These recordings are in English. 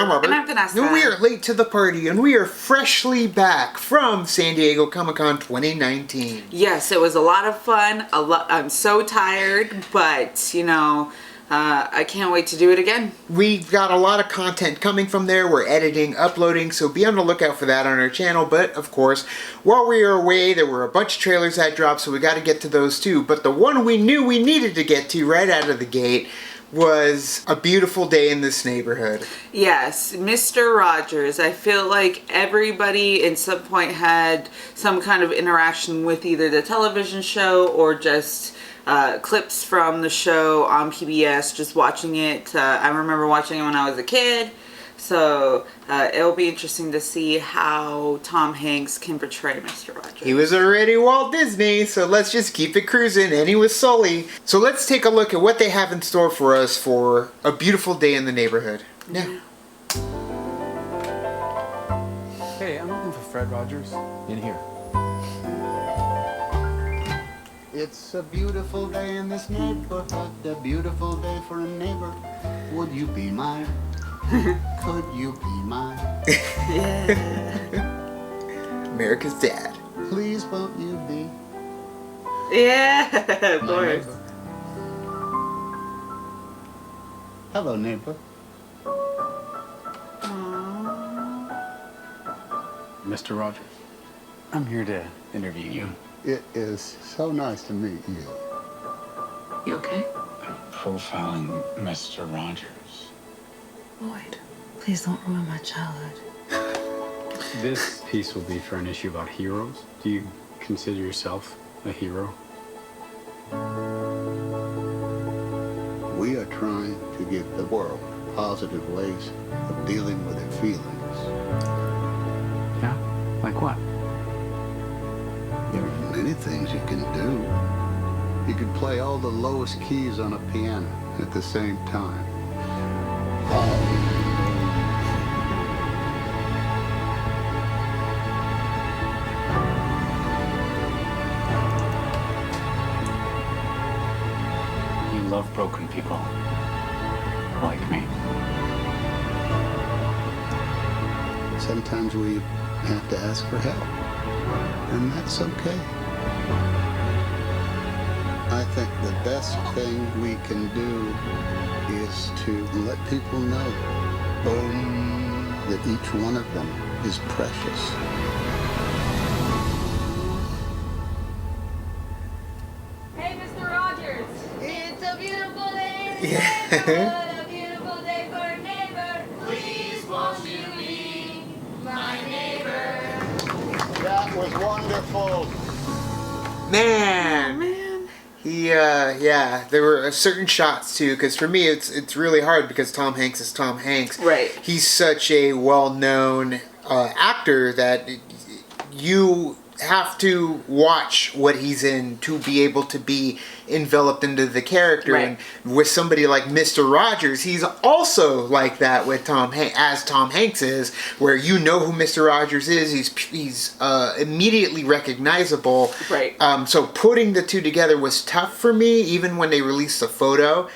I'm Robert. And I'm Vanessa. And we are late to the party, and we are freshly back from San Diego Comic-Con 2019. Yes, it was a lot of fun. I'm so tired, but, you know, I can't wait to do it again. We've got a lot of content coming from there. We're editing, uploading, so be on the lookout for that on our channel. But, of course, while we were away, there were a bunch of trailers that dropped, so we got to get to those too. But the one we knew we needed to get to right out of the gate was A Beautiful Day in This Neighborhood. Yes, Mr. Rogers. I feel like everybody at some point had some kind of interaction with either the television show or just clips from the show on PBS, just watching it. I remember watching it when I was a kid. So it'll be interesting to see how Tom Hanks can portray Mr. Rogers. He was already Walt Disney, so let's just keep it cruising, and he was Sully. So let's take a look at what they have in store for us for A Beautiful Day in the Neighborhood. Now. Hey, I'm looking for Fred Rogers. In here. It's a beautiful day in this neighborhood, a beautiful day for a neighbor. Would you be mine? Could you be mine? America's Dad. Please won't you be? Yeah, of course. Hello, neighbor. Mr. Rogers, I'm here to interview you. It is so nice to meet you. You okay? I'm profiling Mr. Rogers. Lloyd, please don't ruin my childhood. This piece will be for an issue about heroes. Do you consider yourself a hero? We are trying to give the world positive ways of dealing with their feelings. Yeah? Like what? There are many things you can do. You can play all the lowest keys on a piano at the same time. You love broken people. Like me. Sometimes we have to ask for help, and that's okay. I think the best thing we can do is to let people know that each one of them is precious. Hey, Mr. Rogers! It's a beautiful day in the Yeah. neighborhood, a beautiful day for a neighbor. Please won't you be my neighbor? That was wonderful. Man. Yeah, there were certain shots too, because for me it's really hard because Tom Hanks is Tom Hanks. Right. He's such a well-known actor that you have to watch what he's in to be able to be enveloped into the character. Right. And with somebody like Mr. Rogers, he's also like that with Tom Hanks is, where you know who Mr. Rogers is. He's immediately recognizable. Right. So putting the two together was tough for me, even when they released the photo.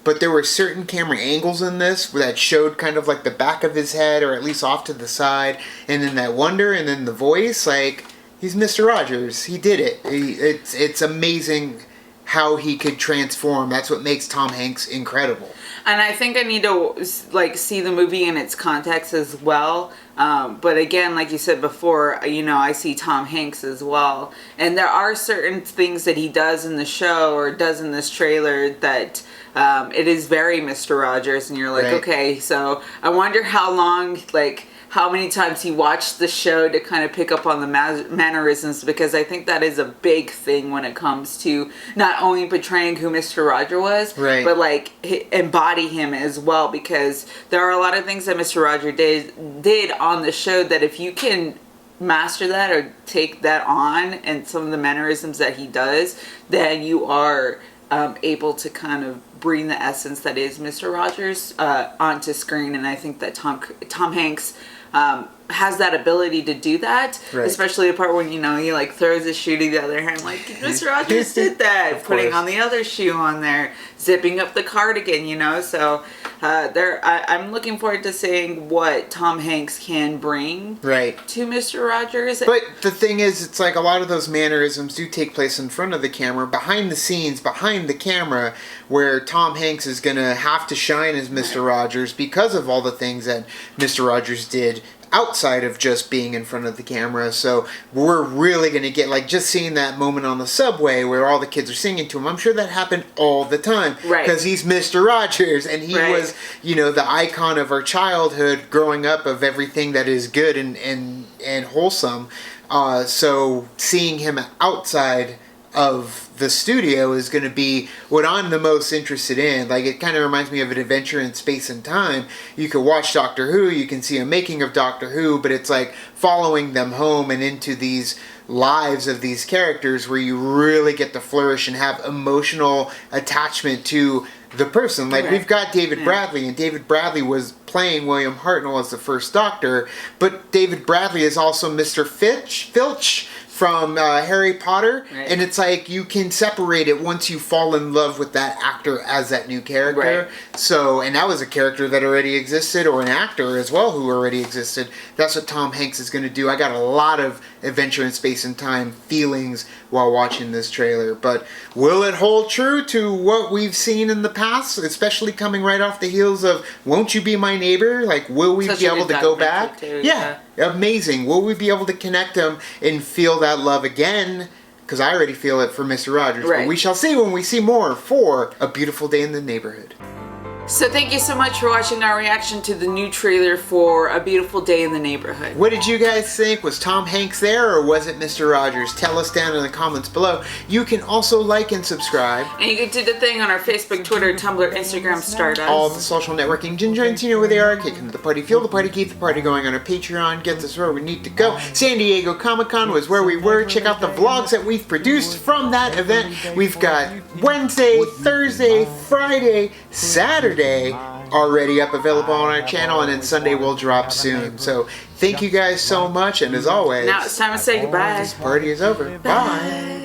But there were certain camera angles in this that showed kind of like the back of his head, or at least off to the side, and then that wonder, and then the voice. Like, he's Mr. Rogers. He did it. It's amazing how he could transform. That's what makes Tom Hanks incredible. And I think I need to like see the movie in its context as well. But again, like you said before, you know, I see Tom Hanks as well. And there are certain things that he does in the show or does in this trailer that it is very Mr. Rogers. And you're like, Right. okay, so I wonder how long, like, how many times he watched the show to kind of pick up on the mannerisms, because I think that is a big thing when it comes to not only portraying who Mr. Roger was, Right. but like embody him as well, because there are a lot of things that Mr. Roger did on the show that if you can master that or take that on and some of the mannerisms that he does, then you are able to kind of bring the essence that is Mr. Rogers onto screen. And I think that Tom Hanks has that ability to do that, Right. especially the part when he like throws his shoe to the other hand, like Mr. Rogers did that, Of putting course. on the other shoe on there, zipping up the cardigan, so I'm looking forward to seeing what Tom Hanks can bring Right. to Mr. Rogers. But the thing is, it's like a lot of those mannerisms do take place in front of the camera, behind the scenes, behind the camera, where Tom Hanks is going to have to shine as Mr. Rogers because of all the things that Mr. Rogers did outside of just being in front of the camera. So we're really going to get, like, just seeing that moment on the subway where all the kids are singing to him. I'm sure that happened all the time. Right. Because he's Mr. Rogers, and he Right. was, the icon of our childhood growing up, of everything that is good and wholesome. So seeing him outside of the studio is going to be what I'm the most interested in. Like, it kind of reminds me of an adventure in space and time. You can watch Doctor Who, you can see a making of Doctor Who, but it's like following them home and into these lives of these characters where you really get to flourish and have emotional attachment to the person. Like, Right. we've got David Bradley, and David Bradley was playing William Hartnell as the first Doctor, but David Bradley is also Mr. Filch from Harry Potter, Right. and it's like you can separate it once you fall in love with that actor as that new character. Right. So, and that was a character that already existed, or an actor as well who already existed. That's what Tom Hanks is going to do. I got a lot of adventure in space and time feelings while watching this trailer, but will it hold true to what we've seen in the past, especially coming right off the heels of Won't You Be My Neighbor? Like, will we Such be a able good to go documentary back? too, Yeah, amazing. Will we be able to connect them and feel that love again? Because I already feel it for Mr. Rogers, Right. but we shall see when we see more for A Beautiful Day in the Neighborhood. So thank you so much for watching our reaction to the new trailer for A Beautiful Day in the Neighborhood. What did you guys think? Was Tom Hanks there, or was it Mr. Rogers? Tell us down in the comments below. You can also like and subscribe. And you can do the thing on our Facebook, Twitter, Tumblr, Instagram, Stardust. All the social networking joins, you know where they are. Kick into the party, feel the party, keep the party going on our Patreon. Get us where we need to go. San Diego Comic-Con was where we were. Check out the vlogs that we've produced from that event. We've got Wednesday, Thursday, Friday, Saturday already up, available on our channel, and then Sunday will drop soon. So thank you guys so much, and as always, Now it's time to say goodbye. this party is over. Bye.